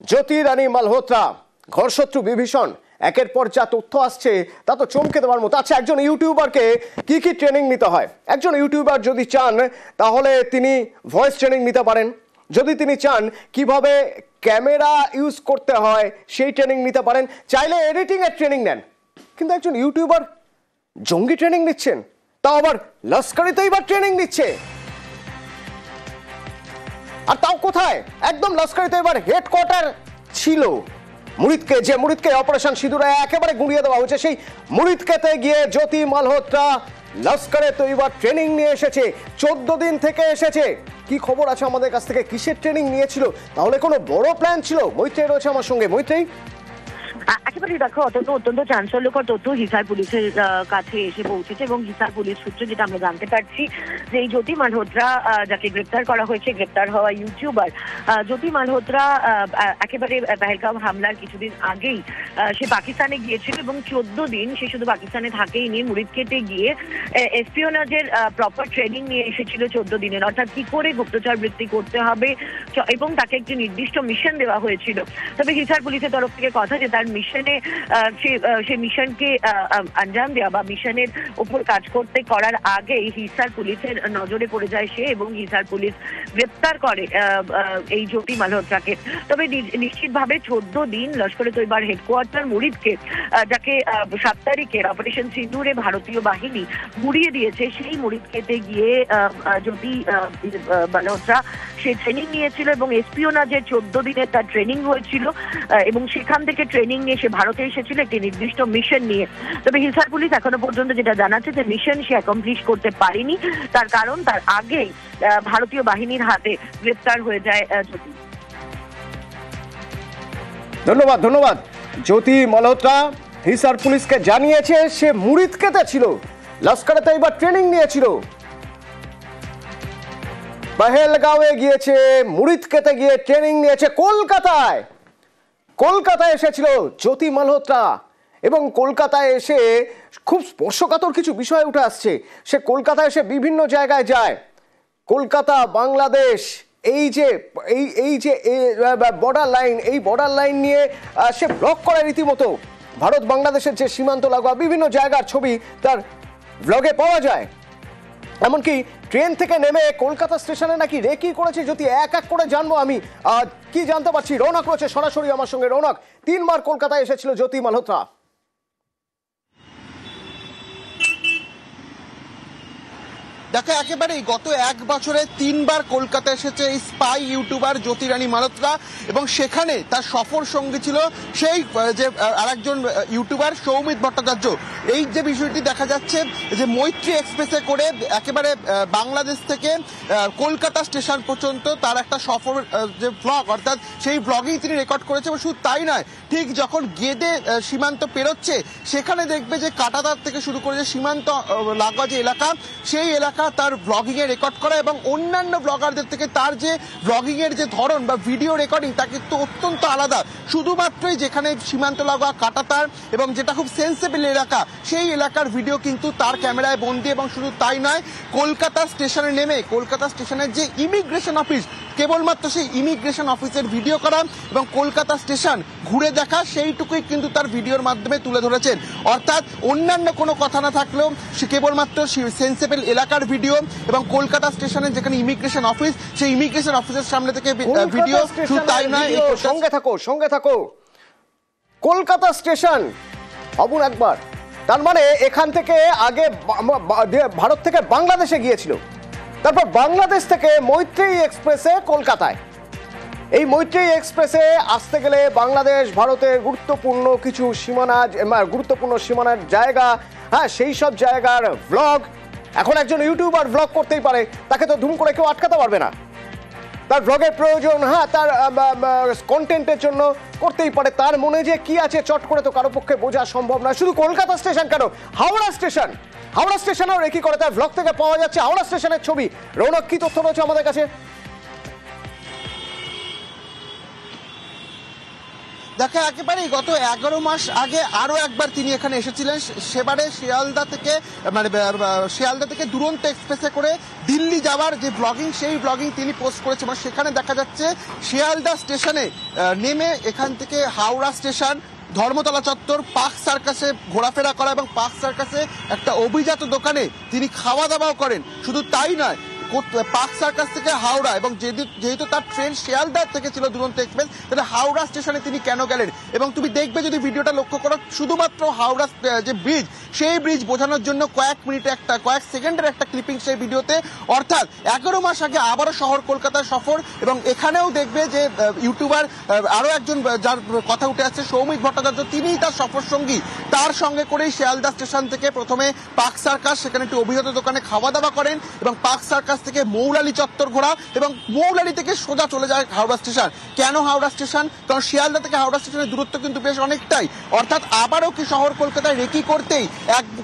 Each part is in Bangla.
জ্যোতি রানী মালহোত্রা ঘরশত্রু বিভীষণ একের পর যা তথ্য আসছে তা তো চমকে দেওয়ার মতো। আচ্ছা, একজন ইউটিউবারকে কি কি ট্রেনিং নিতে হয়? একজন ইউটিউবার যদি চান তাহলে তিনি ভয়েস ট্রেনিং নিতে পারেন, যদি তিনি চান কিভাবে ক্যামেরা ইউজ করতে হয় সেই ট্রেনিং নিতে পারেন, চাইলে এডিটিং এর ট্রেনিং নেন। কিন্তু একজন ইউটিউবার জঙ্গি ট্রেনিং নিচ্ছেন, তাও আবার লস্করে তৈবার ট্রেনিং নিচ্ছে, আর তাও কোথায়? একদম লস্করে তৈবার হেডকোয়ার্টার ছিল মুরিদকে, যে মুরিদকে অপারেশন সিঁদুরে একেবারে গুঁড়িয়ে দেওয়া হয়েছে, সেই মুরিদকেতে গিয়ে জ্যোতি মালহোত্রা লস্করে তৈবার ট্রেনিং নিয়ে এসেছে। 14 দিন থেকে এসেছে। কি খবর আছে আমাদের কাছ থেকে? কিসের ট্রেনিং নিয়েছিল? তাহলে কোনো বড় প্ল্যান ছিল? মৈত্রেয়ী রয়েছে আমার সঙ্গে। মৈত্রেয়ী, একেবারে দেখো, অত্যন্ত চাঞ্চল্যকর তথ্য হিসার পুলিশের কাছে এসে পৌঁছেছে এবং হিসার পুলিশ সূত্রে যেটা আমরা জানতে পারছি যে এই জ্যোতি মালহোত্রা যাকে গ্রেপ্তার করা হয়েছে, গ্রেপ্তার হওয়া ইউটিউবার জ্যোতি মালহোত্রা একেবারে পেহেলগাঁও হামলার কিছুদিন আগেই সে পাকিস্তানে গিয়েছিল এবং 14 দিন সে শুধু পাকিস্তানে থাকেইনি, মুরিদকেতে গিয়ে এসপিওনাজের প্রপার ট্রেনিং নিয়ে এসেছিল 14 দিনের, অর্থাৎ কি করে গুপ্তচর বৃত্তি করতে হবে এবং তাকে একটি নির্দিষ্ট মিশন দেওয়া হয়েছিল। তবে হিসার পুলিশের তরফ থেকে কথা যে তার মিশনে সে মিশনকে আঞ্জাম দেওয়া বা মিশনের উপর কাজ করার আগে হিসার পুলিশের নজরে পড়ে যায় সে, এবং হিসার পুলিশ গ্রেপ্তার করে এই জ্যোতি মালহোত্রাকে। তবে নিশ্চিতভাবে 14 দিন লস্করে তৈবার হেডকোয়ার্টার মুরিদকে, যাকে 7 তারিখের অপারেশন সিঁদুরে ভারতীয় বাহিনী গুড়িয়ে দিয়েছে, সেই মুরিদকেতে গিয়ে জ্যোতি মালহোত্রা সে ট্রেনিং নিয়েছিল এবং এসপিওনাজের 14 দিনের তার ট্রেনিং হয়েছিল এবং সেখান থেকে ট্রেনিং নিয়ে সে ভারতে এসেছিল একটি নির্দিষ্ট মিশন নিয়ে। তবে হিসার পুলিশ এখনো পর্যন্ত যেটা জানাচ্ছে যে মিশন সে অ্যাকমপ্লিশ করতে পারেনি, তার কারণ তার আগেই ভারতীয় বাহিনীর হাতে গ্রেপ্তার হয়ে যায় জ্যোতি। ধন্যবাদ। জ্যোতি মালহোত্রা হিসার পুলিশকে জানিয়েছে সে মুরিদকেতে ছিল, লস্করে তৈবার ট্রেনিং নিয়েছিল, পেহেলগাঁওয়ে গিয়েছে, মুরিদকেতে গিয়ে ট্রেনিং নিয়েছে, কলকাতায় এসেছিল জ্যোতি মালহোত্রা, এবং কলকাতায় এসে খুব স্পর্শকাতর কিছু বিষয় উঠে আসছে। সে কলকাতায় এসে বিভিন্ন জায়গায় যায়, কলকাতা বাংলাদেশ এই যে বর্ডার লাইন, এই বর্ডার লাইন নিয়ে সে ব্লগ করে রীতিমতো। ভারত বাংলাদেশের যে সীমান্ত লাগোয়া বিভিন্ন জায়গার ছবি তার ব্লগে পাওয়া যায়। এমনকি ট্রেন থেকে নেমে কলকাতা স্টেশনে নাকি রেকি করেছে জ্যোতি। এক এক করে জানবো আমি কি জানতে পারছি। রৌনক রয়েছে সরাসরি আমার সঙ্গে। রৌনক, 3 বার কলকাতায় এসেছিল জ্যোতি মালহোত্রা। দেখো, একেবারেই গত 1 বছরে 3 বার কলকাতা এসেছে এই স্পাই ইউটিউবার জ্যোতি রানী মালহোত্রা, এবং সেখানে তার সফর সঙ্গী ছিল সেই যে আরেকজন ইউটিউবার সৌমিত ভট্টাচার্য। এই যে বিষয়টি দেখা যাচ্ছে যে মৈত্রী এক্সপ্রেসে করে একেবারে বাংলাদেশ থেকে কলকাতা স্টেশন পর্যন্ত তার একটা সফর যে ব্লগ, অর্থাৎ সেই ব্লগেই তিনি রেকর্ড করেছে। এবং শুধু তাই নয়, ঠিক যখন গেদে সীমান্ত পেরোচ্ছে সেখানে দেখবে যে কাটাতার থেকে শুরু করে যে সীমান্ত লাগোয়া যে এলাকা, সেই এলাকা তার ব্লগিং এ রেকর্ড করা, এবং অন্যান্য ব্লগারদের থেকে তার যে ব্লগিং এর যে ধরন বা ভিডিও রেকর্ডিং তা কিন্তু অত্যন্ত আলাদা। শুধুমাত্রই যেখানে সীমান্ত লাগোয়া কাটাতার এবং যেটা খুব সেন্সিবল এলাকা, সেই এলাকার ভিডিও কিন্তু তার ক্যামেরায় বন্দী। এবং শুধু তাই নয়, কলকাতা স্টেশনে নেমে কলকাতা স্টেশনের যে ইমিগ্রেশন অফিস, কেবলমাত্র সেই ইমিগ্রেশন অফিসের ভিডিও করা এবং কলকাতা স্টেশন ঘুরে দেখা, সেইটুকুই কিন্তু তার ভিডিওর মাধ্যমে তুলে ধরেছেন। অর্থাৎ অন্যান্য কোনো কথা না থাকলেও সে কেবলমাত্র সেন্সিবল এলাকার ভিডিও এবং কলকাতা স্টেশনের যেখানে ইমিগ্রেশন অফিস, সেই ইমিগ্রেশন অফিসের সামনে থেকে ভিডিও। শুধু তাই নয়, সঙ্গে থাকো কলকাতা স্টেশন ভাবুন একবার। তার মানে এখান থেকে আগে ভারত থেকে বাংলাদেশে গিয়েছিল, তারপর বাংলাদেশ থেকে মৈত্রেয়ী এক্সপ্রেসে কলকাতায়। এই মৈত্রেয়ী এক্সপ্রেসে আসতে গেলে বাংলাদেশ ভারতের গুরুত্বপূর্ণ কিছু সীমানার জায়গা, হ্যাঁ, সেই সব জায়গার ব্লগ। এখন একজন ইউটিউবার ব্লগ করতেই পারে, তাকে তো ধুম করে কেউ আটকাতে পারবে না। তার ব্লগের প্রয়োজন, হ্যাঁ, তার কন্টেন্টের জন্য করতেই পারে। তার মনে যে কি আছে চট করে তো কারো পক্ষে বোঝা সম্ভব নয়। শুধু কলকাতা স্টেশন কেন, হাওড়া স্টেশনেও রেকি করে তার ব্লগ থেকে পাওয়া যাচ্ছে হাওড়া স্টেশনের ছবি। রৌনক, কি তথ্য রয়েছে আমাদের কাছে? দেখা একেবারেই গত 11 মাস আগে আরো একবার তিনি এখানে এসেছিলেন। সেবারে শিয়ালদা থেকে দুরন্ত এক্সপ্রেসে করে দিল্লি যাওয়ার যে ব্লগিং, সেই ব্লগিং তিনি পোস্ট করেছেন। এবং সেখানে দেখা যাচ্ছে শিয়ালদা স্টেশনে নেমে এখান থেকে হাওড়া স্টেশন, ধর্মতলা চত্বর, পার্ক সার্কাসে ঘোরাফেরা করা এবং পার্ক সার্কাসে একটা অভিজাত দোকানে তিনি খাওয়া দাওয়াও করেন। শুধু তাই নয়, পার্ক সার্কাস থেকে হাওড়া, এবং যেহেতু তার ট্রেন শিয়ালদার থেকে ছিল দুরন্ত এক্সপ্রেস, তাহলে হাওড়া স্টেশনে তিনি কেন গেলেন? এবং তুমি দেখবে যদি ভিডিওটা লক্ষ্য করো, শুধুমাত্র হাওড়া যে ব্রিজ, সেই ব্রিজ বোঝানোর জন্য কয়েক সেকেন্ডের একটা ক্লিপিং সেই ভিডিওতে। অর্থাৎ 11 মাস আগে আবারও শহর কলকাতার সফর। এবং এখানেও দেখবে যে ইউটিউবার আরো একজন যার কথা উঠে আসছে, সৌমিক ভট্টাচার্য, তিনিই তার সফর সঙ্গী। তার সঙ্গে করেই শিয়ালদা স্টেশন থেকে প্রথমে পার্ক সার্কাস, সেখানে একটি অভিজাত দোকানে খাওয়া দাওয়া করেন এবং পার্ক সার্কাস থেকে মৌলালি চত্বর ঘোরা, এবং মৌলালি থেকে সোজা চলে যায় হাওড়া স্টেশন। কেন হাওড়া স্টেশন? কারণ শিয়ালদা থেকে হাওড়া স্টেশনের দূরত্ব কিন্তু বেশ অনেকটাই। অর্থাৎ আবারও কি শহর কলকাতায় রেকি করতেই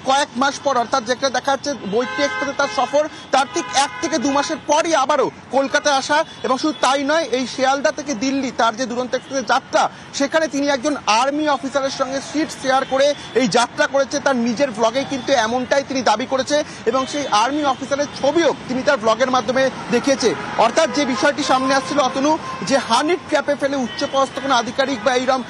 কয়েক মাস পর, অর্থাৎ যেখানে দেখা যাচ্ছে বৈকি এক্সপ্রেসে তার সফর, তার ঠিক 1 থেকে 2 মাসের পরই আবারও কলকাতায় আসা। এবং শুধু তাই নয়, এই শিয়ালদা থেকে দিল্লি তার যে দুরন্ত এক্সপ্রেসের যাত্রা, সেখানে তিনি একজন আর্মি অফিসারের সঙ্গে সিট শেয়ার করে এই যাত্রা করেছে। তার নিজের ব্লগে কিন্তু এমনটাই তিনি দাবি করেছে, এবং সেই আর্মি অফিসারের ছবিও তিনি তার ব্লগের মাধ্যমে দেখিয়েছে। অর্থাৎ যে বিষয়টি সামনে আসছিল অতনু, যে হানি ট্র্যাপে ফেলে উচ্চপদস্থ কোনো আধিকারিক বা এইরকম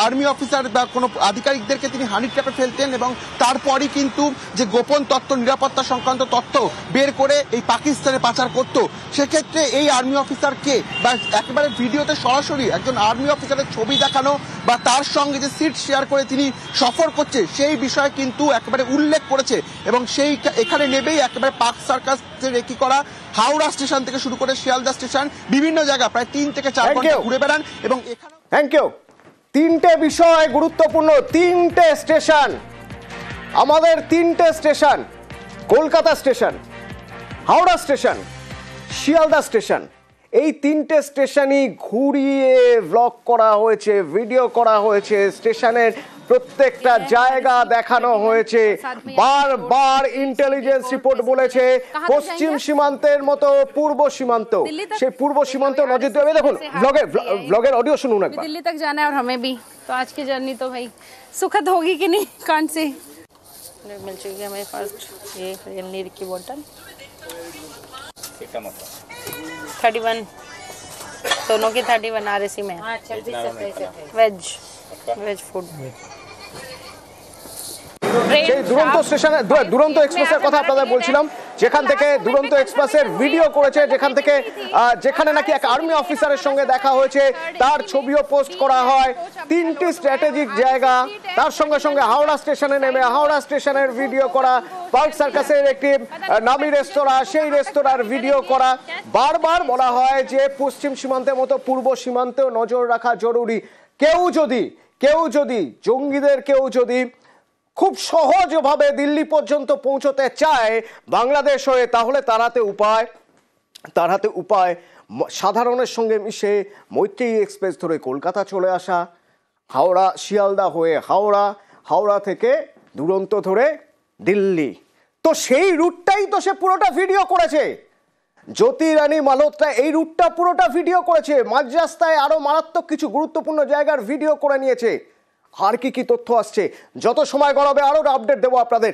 আর্মি অফিসার বা কোনো আধিকারিকদেরকে তিনি হানি ট্র্যাপে ফেলতেন, এবং তারপরই কিন্তু যে গোপন তথ্য, নিরাপত্তা সংক্রান্ত তথ্য বের করে এই পাকিস্তানে পাচার করত। সেক্ষেত্রে এই আর্মি অফিসারকে, বা একেবারে ভিডিওতে সরাসরি একজন আর্মি অফিসারের ছবি দেখানো বা তার সঙ্গে যে সিট শেয়ার করে তিনি সফর করছে, সেই বিষয়ে কিন্তু একেবারে উল্লেখ করেছে। এবং সেই এখানে নেবেই একেবারে পার্ক সার্কাস রেকি করা, হাওড়া স্টেশন থেকে শুরু করে শিয়ালদা স্টেশন, বিভিন্ন জায়গা প্রায় 3 থেকে 4 ঘন্টা ঘুরে বেড়ান। এবং এখানে থ্যাংক ইউ। 3টে বিষয় গুরুত্বপূর্ণ, 3টে স্টেশন, আমাদের 3টে station, Kolkata station, Howrah station, Sealdah station. এই 3টে স্টেশনই ঘুরিয়ে ব্লগ করা হয়েছে, ভিডিও করা হয়েছে, স্টেশনের প্রত্যেকটা জায়গা দেখানো হয়েছে। বারবার ইন্টেলিজেন্স রিপোর্ট বলেছে পশ্চিম সীমান্তের মতো পূর্ব সীমান্ত, সেই পূর্ব সীমান্ত নজর দেবে। দেখুন ব্লগের অডিও শুনুন একবার। दिल्ली तक जाना है और हमें भी, तो आज की जर्नी तो भाई सुखद होगी कि नहीं, कौन सी मिल चुकी है हमें। फर्स्ट ये नीर की बोतल 31, दोनों की 31 RSC में, वेज फूड। সেই দুরন্ত স্টেশনে দুরন্ত এক্সপ্রেসের কথা আপনাদের বলছিলাম, যেখান থেকে দুরন্ত এক্সপ্রেসের ভিডিও করেছে, যেখানে নাকি এক আর্মি অফিসারের সঙ্গে দেখা হয়েছে, তার ছবিও পোস্ট করা হয়। 3টি স্ট্র্যাটেজিক জায়গা, তার সঙ্গে সঙ্গে হাওড়া স্টেশনে নেমে হাওড়া স্টেশনের ভিডিও করা, পার্ক সার্কাসের একটি নামি রেস্তোরাঁ, সেই রেস্তোরাঁর ভিডিও করা। বারবার বলা হয় যে পশ্চিম সীমান্তের মতো পূর্ব সীমান্তেও নজর রাখা জরুরি। কেউ যদি জঙ্গিদের খুব সহজভাবে দিল্লি পর্যন্ত পৌঁছতে চায় বাংলাদেশ হয়ে, তাহলে তার হাতে উপায় সাধারণের সঙ্গে মিশে মৈত্রী এক্সপ্রেস ধরে কলকাতা চলে আসা, শিয়ালদা হয়ে হাওড়া থেকে দুরন্ত ধরে দিল্লি। তো সেই রুটটাই তো সে পুরোটা ভিডিও করেছে। জ্যোতি রানী মালহোত্রা এই রুটটা পুরোটা ভিডিও করেছে। মাঝ রাস্তায় আরো মারাত্মক কিছু গুরুত্বপূর্ণ জায়গার ভিডিও করে নিয়েছে। আর কি তথ্য আসছে, যত সময় গড়াবে আরো আপডেট দেবো আপনাদের।